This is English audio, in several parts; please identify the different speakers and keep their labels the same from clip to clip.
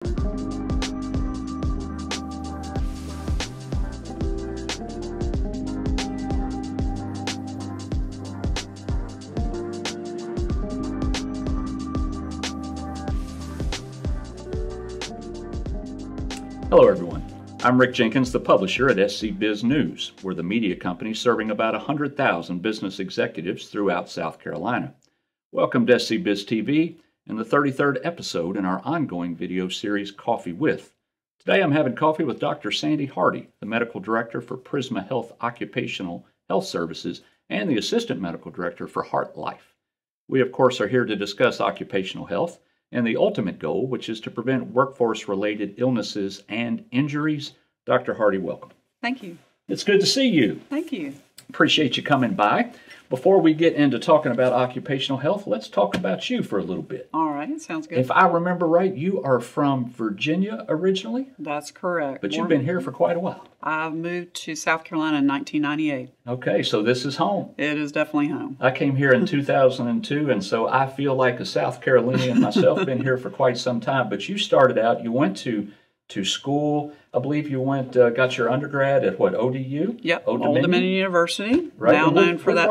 Speaker 1: Hello everyone, I'm Rick Jenkins, the publisher at SCBIZ News. We're the media company serving about 100,000 business executives throughout South Carolina. Welcome to SCBIZtv and the 33rd episode in our ongoing video series, Coffee With. Today I'm having coffee with Dr. Sandy Hardee, the Medical Director for Prisma Health Occupational Health Services and the Assistant Medical Director for Heart Life. We of course are here to discuss occupational health and the ultimate goal, which is to prevent workforce-related illnesses and injuries. Dr. Hardee, welcome.
Speaker 2: Thank you.
Speaker 1: It's good to see you.
Speaker 2: Thank you.
Speaker 1: Appreciate you coming by. Before we get into talking about occupational health, let's talk about you for a little bit.
Speaker 2: All right, sounds good.
Speaker 1: If I remember right, you are from Virginia originally?
Speaker 2: That's correct.
Speaker 1: But you've been here for quite a while.
Speaker 2: I moved to South Carolina in 1998.
Speaker 1: Okay, so this is home.
Speaker 2: It is definitely home.
Speaker 1: I came here in 2002, and so I feel like a South Carolinian myself. Been here for quite some time. But you started out, you went to school. I believe you went, got your undergrad at what, ODU?
Speaker 2: Yep, Old Dominion University.
Speaker 1: Right.
Speaker 2: Now known for that.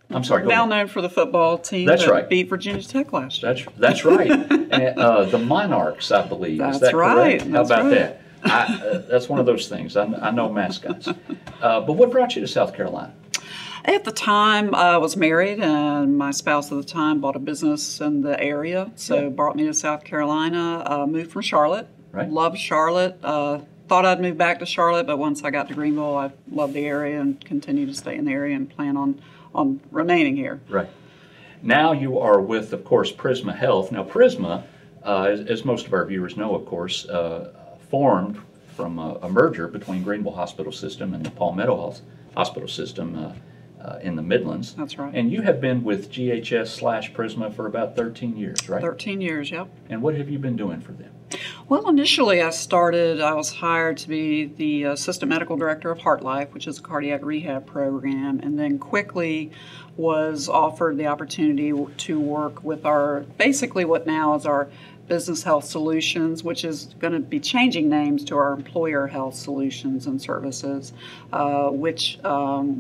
Speaker 1: I'm sorry.
Speaker 2: Now known for the football team.
Speaker 1: That's right.
Speaker 2: Beat Virginia Tech last year.
Speaker 1: That's right. And, the Monarchs, I believe.
Speaker 2: That's
Speaker 1: Is that
Speaker 2: right.
Speaker 1: correct? How about that? That's one of those things. I know mascots. But what brought you to South Carolina?
Speaker 2: At the time, I was married, and my spouse at the time bought a business in the area, so brought me to South Carolina. Moved from Charlotte.
Speaker 1: Right.
Speaker 2: Loved Charlotte. Thought I'd move back to Charlotte, but once I got to Greenville, I loved the area and continue to stay in the area and plan on remaining here.
Speaker 1: Right. Now you are with, of course, Prisma Health. Now, Prisma, as most of our viewers know, of course, formed from a merger between Greenville Hospital System and the Palmetto Hospital System in the Midlands.
Speaker 2: That's right.
Speaker 1: And you have been with GHS/Prisma for about 13 years, right?
Speaker 2: 13 years, yep.
Speaker 1: And what have you been doing for them?
Speaker 2: Well, initially I was hired to be the Assistant Medical Director of Heart Life, which is a cardiac rehab program, and then quickly was offered the opportunity to work with basically what now is our Business Health Solutions, which is going to be changing names to our Employer Health Solutions and Services, which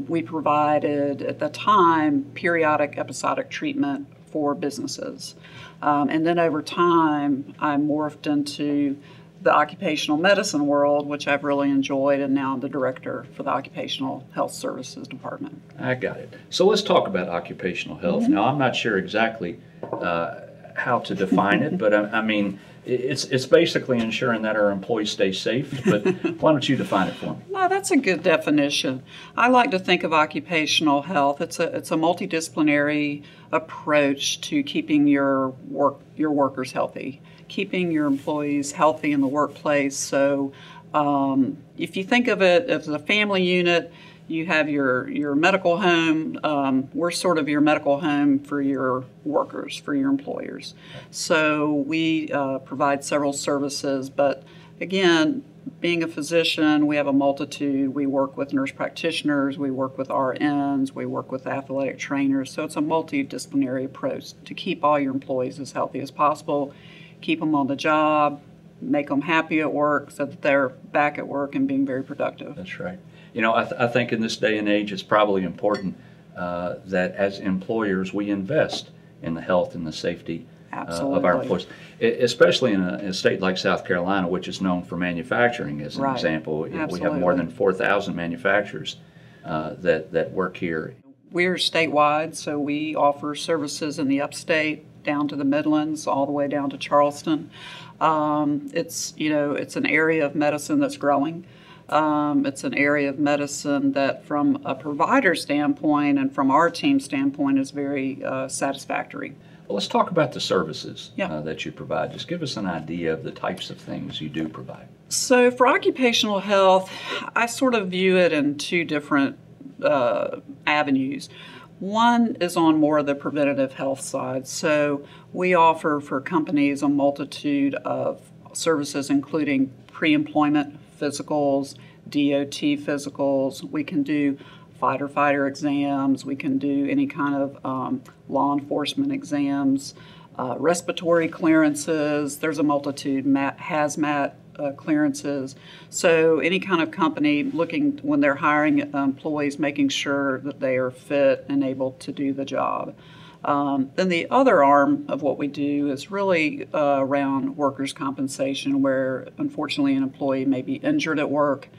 Speaker 2: we provided at the time periodic episodic treatment for businesses. And then over time, I morphed into the occupational medicine world, which I've really enjoyed, and now I'm the director for the Occupational Health Services Department.
Speaker 1: I got it. So let's talk about occupational health. Mm-hmm. Now, I'm not sure exactly how to define it, but I mean, it's basically ensuring that our employees stay safe, but why don't you define it for me?
Speaker 2: No, that's a good definition. I like to think of occupational health. It's a multidisciplinary approach to keeping your workers healthy, keeping your employees healthy in the workplace. So if you think of it as a family unit, you have your medical home. We're sort of your medical home for your workers, for your employers. So we provide several services, but again, being a physician, we have a multitude. We work with nurse practitioners, we work with RNs, we work with athletic trainers. So it's a multidisciplinary approach to keep all your employees as healthy as possible, keep them on the job, make them happy at work so that they're back at work and being very productive.
Speaker 1: That's right. You know, I think in this day and age, it's probably important that as employers we invest in the health and the safety of our employees, especially in a state like South Carolina, which is known for manufacturing, as an example. We have more than 4,000 manufacturers that work here.
Speaker 2: We're statewide, so we offer services in the upstate, down to the Midlands, all the way down to Charleston. It's an area of medicine that's growing. It's an area of medicine that, from a provider standpoint and from our team standpoint, is very satisfactory.
Speaker 1: Well, let's talk about the services that you provide. Just give us an idea of the types of things you do provide.
Speaker 2: So for occupational health, I sort of view it in two different avenues. One is on more of the preventative health side. So we offer for companies a multitude of services, including pre-employment physicals, DOT physicals. We can do fighter exams. We can do any kind of law enforcement exams. respiratory clearances. There's a multitude, hazmat clearances. So any kind of company looking, when they're hiring employees, making sure that they are fit and able to do the job. Then the other arm of what we do is really around workers' compensation, where unfortunately an employee may be injured at work.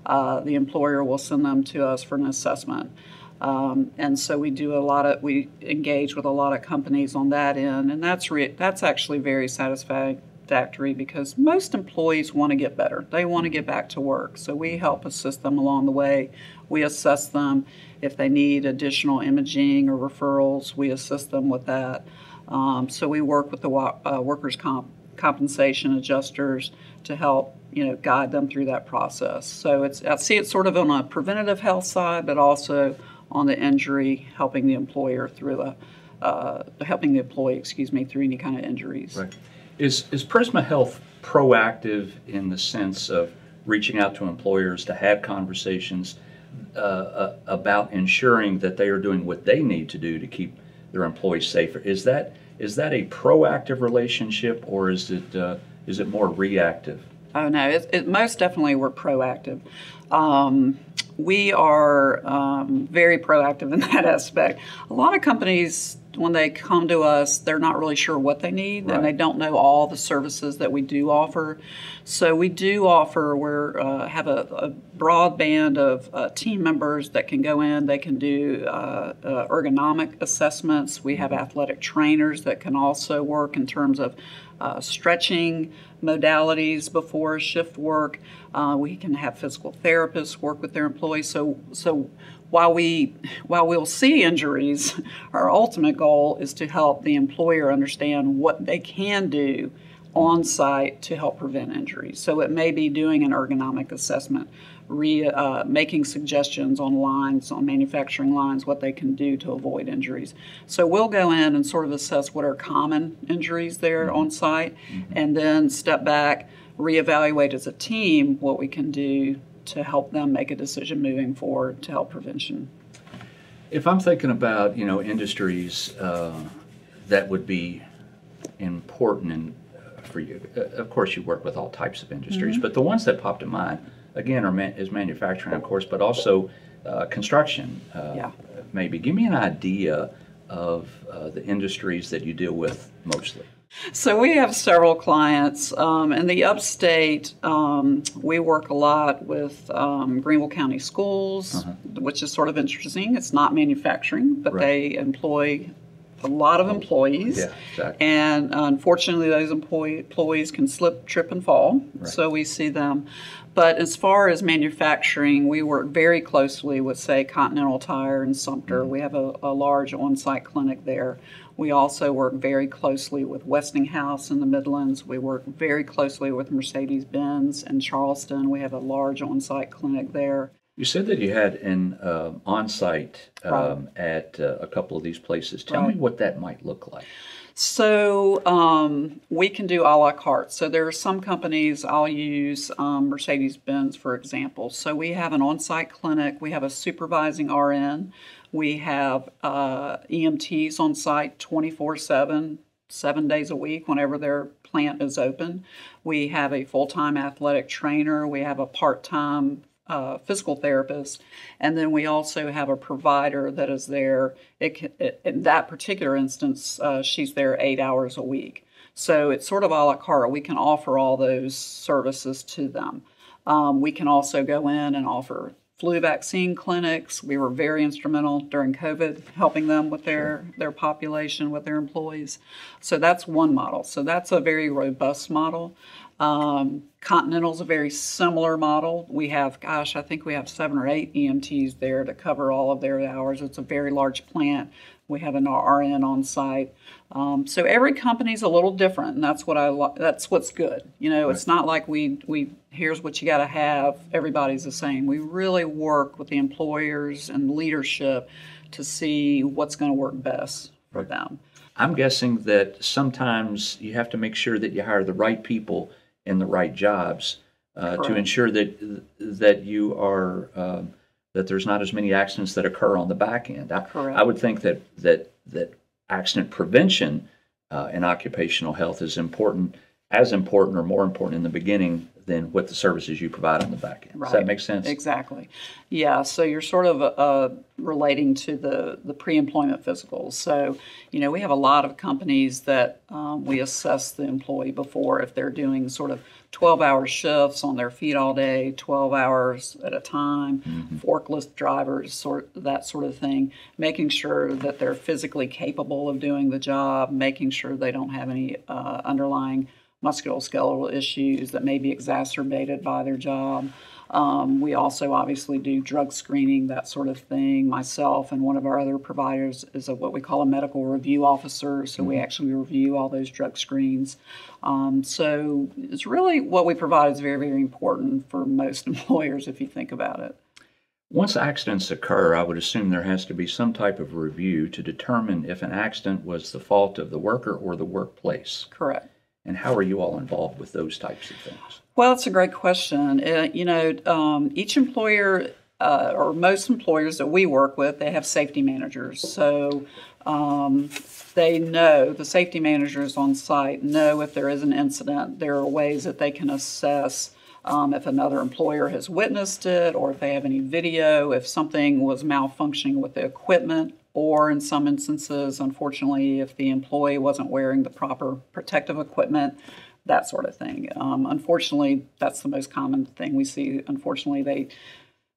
Speaker 2: The employer will send them to us for an assessment. And so we engage with a lot of companies on that end, and that's actually very satisfactory because most employees want to get better. They want to get back to work. So we help assist them along the way. We assess them. If they need additional imaging or referrals, we assist them with that. So we work with the workers' compensation adjusters to help guide them through that process. So I see it sort of on a preventative health side, but also on the injury, helping the employee through any kind of injuries.
Speaker 1: Right. Is Prisma Health proactive in the sense of reaching out to employers to have conversations about ensuring that they are doing what they need to do to keep their employees safer? Is that a proactive relationship, or is it more reactive?
Speaker 2: Oh no, it most definitely we're proactive. We are very proactive in that aspect. A lot of companies, when they come to us, they're not really sure what they need, right, and they don't know all the services that we do offer. So we do offer, have a broad band of team members that can go in. They can do ergonomic assessments. We have athletic trainers that can also work in terms of stretching modalities before shift work. We can have physical therapists work with their employees. So while we'll see injuries, our ultimate goal is to help the employer understand what they can do on site to help prevent injuries. So it may be doing an ergonomic assessment, making suggestions on manufacturing lines, what they can do to avoid injuries. So we'll go in and sort of assess what are common injuries there on site, and then step back, reevaluate as a team what we can do to help them make a decision moving forward to help prevention.
Speaker 1: If I'm thinking about industries that would be important for you, of course you work with all types of industries, but the ones that pop to mind again is manufacturing, of course, but also construction. Maybe give me an idea of the industries that you deal with mostly.
Speaker 2: So we have several clients. In the upstate, we work a lot with Greenville County Schools, which is sort of interesting. It's not manufacturing, but they employ a lot of employees.
Speaker 1: Yeah, exactly.
Speaker 2: And unfortunately, those employees can slip, trip, and fall. Right. So we see them. But as far as manufacturing, we work very closely with, say, Continental Tire and Sumter. We have a large on-site clinic there. We also work very closely with Westinghouse in the Midlands. We work very closely with Mercedes-Benz in Charleston. We have a large on-site clinic there.
Speaker 1: You said that you had an on-site at a couple of these places. Tell me what that might look like.
Speaker 2: So we can do a la carte. So there are some companies, I'll use Mercedes-Benz, for example. So we have an on-site clinic. We have a supervising RN. We have EMTs on site 24/7, 7 days a week whenever their plant is open. We have a full-time athletic trainer. We have a part-time physical therapist, and then we also have a provider that is there. In that particular instance, she's there 8 hours a week. So it's sort of a la carte. We can offer all those services to them. We can also go in and offer flu vaccine clinics. We were very instrumental during COVID, helping them with their population, with their employees. So that's one model. So that's a very robust model. Continental's a very similar model. We have, I think we have 7 or 8 EMTs there to cover all of their hours. It's a very large plant. We have an RN on site. So every company's a little different, and that's what's good. It's not like we here's what you got to have. Everybody's the same. We really work with the employers and leadership to see what's going to work best for them.
Speaker 1: I'm guessing that sometimes you have to make sure that you hire the right people in the right jobs to ensure that you are that there's not as many accidents that occur on the back end. I would think that accident prevention in occupational health is important, as important or more important in the beginning than what the services you provide on the back end.
Speaker 2: Right.
Speaker 1: Does that make sense?
Speaker 2: Exactly. Yeah, so you're sort of relating to the pre-employment physicals. So, we have a lot of companies that we assess the employee before if they're doing sort of 12-hour shifts on their feet all day, 12 hours at a time, forklift drivers, that sort of thing, making sure that they're physically capable of doing the job, making sure they don't have any underlying musculoskeletal issues that may be exacerbated by their job. We also obviously do drug screening, that sort of thing. Myself and one of our other providers is what we call a medical review officer, so we actually review all those drug screens. So it's really what we provide is very, very important for most employers if you think about it.
Speaker 1: Once accidents occur, I would assume there has to be some type of review to determine if an accident was the fault of the worker or the workplace.
Speaker 2: Correct.
Speaker 1: And how are you all involved with those types of things?
Speaker 2: Well, it's a great question. Each employer or most employers that we work with, they have safety managers. So they know, the safety managers on site know if there is an incident. There are ways that they can assess if another employer has witnessed it or if they have any video, if something was malfunctioning with the equipment. Or in some instances, unfortunately, if the employee wasn't wearing the proper protective equipment, that sort of thing. Unfortunately, that's the most common thing we see. Unfortunately, they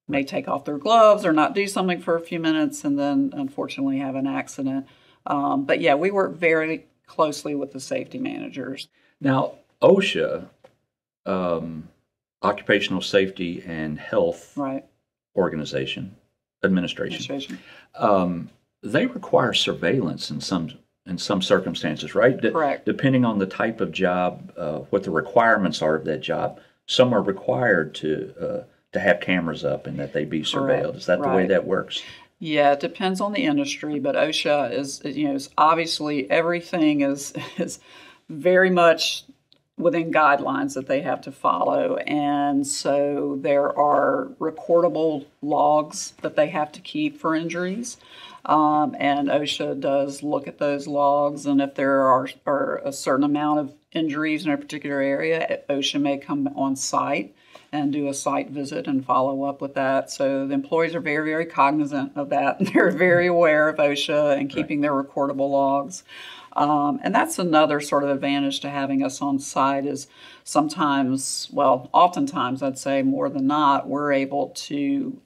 Speaker 2: may take off their gloves or not do something for a few minutes and then unfortunately have an accident. But yeah, we work very closely with the safety managers.
Speaker 1: Now, Osha, Occupational Safety and Health Administration, they require surveillance in some circumstances, right?
Speaker 2: Correct.
Speaker 1: Depending on the type of job, what the requirements are of that job, some are required to have cameras up and that they be surveilled. Is that the way that works?
Speaker 2: Yeah, it depends on the industry, but OSHA is obviously everything is very much within guidelines that they have to follow. And so there are recordable logs that they have to keep for injuries. And OSHA does look at those logs, and if there are a certain amount of injuries in a particular area, OSHA may come on site and do a site visit and follow up with that. So the employees are very, very cognizant of that. They're very aware of OSHA and keeping their recordable logs. And that's another sort of advantage to having us on site is sometimes, well, oftentimes I'd say more than not, we're able to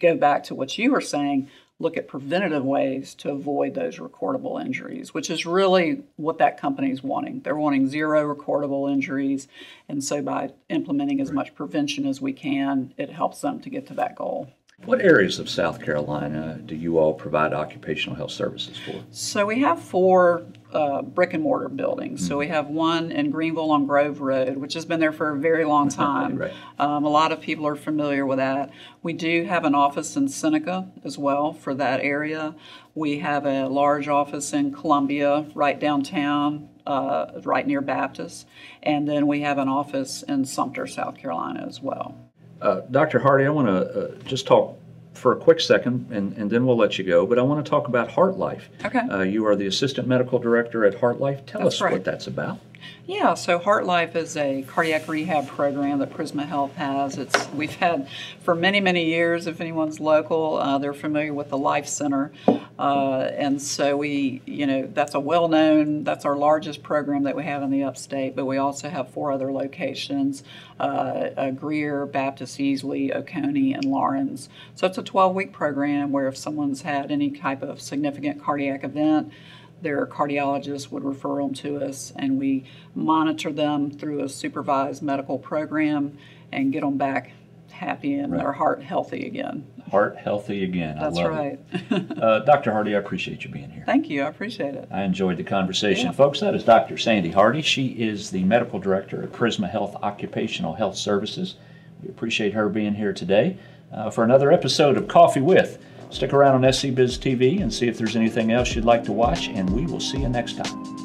Speaker 2: go back to what you were saying, look at preventative ways to avoid those recordable injuries, which is really what that company is wanting. They're wanting zero recordable injuries. And so by implementing as much prevention as we can, it helps them to get to that goal.
Speaker 1: What areas of South Carolina do you all provide occupational health services for?
Speaker 2: So we have 4 brick and mortar buildings. So we have one in Greenville on Grove Road, which has been there for a very long time. A lot of people are familiar with that. We do have an office in Seneca as well for that area. We have a large office in Columbia, right downtown, right near Baptist. And then we have an office in Sumter, South Carolina as well.
Speaker 1: Dr. Hardee, I want to just talk for a quick second, and then we'll let you go, but I want to talk about HeartLife.
Speaker 2: Okay.
Speaker 1: You are the Assistant Medical Director at HeartLife. Tell us what that's about.
Speaker 2: Yeah, so HeartLife is a cardiac rehab program that Prisma Health has. We've had for many, many years. If anyone's local, they're familiar with the Life Center. And so that's a well-known, that's our largest program that we have in the upstate, but we also have 4 other locations, Greer, Baptist, Easley, Oconee, and Lawrence. So it's a 12-week program where if someone's had any type of significant cardiac event, their cardiologist would refer them to us, and we monitor them through a supervised medical program and get them back happy and their heart healthy again.
Speaker 1: Heart healthy again.
Speaker 2: That's
Speaker 1: I love it. Dr. Hardee, I appreciate you being here.
Speaker 2: Thank you. I appreciate it.
Speaker 1: I enjoyed the conversation. Folks, that is Dr. Sandy Hardee. She is the medical director at Prisma Health Occupational Health Services. We appreciate her being here today for another episode of Coffee With. Stick around on SCBIZtv and see if there's anything else you'd like to watch, and we will see you next time.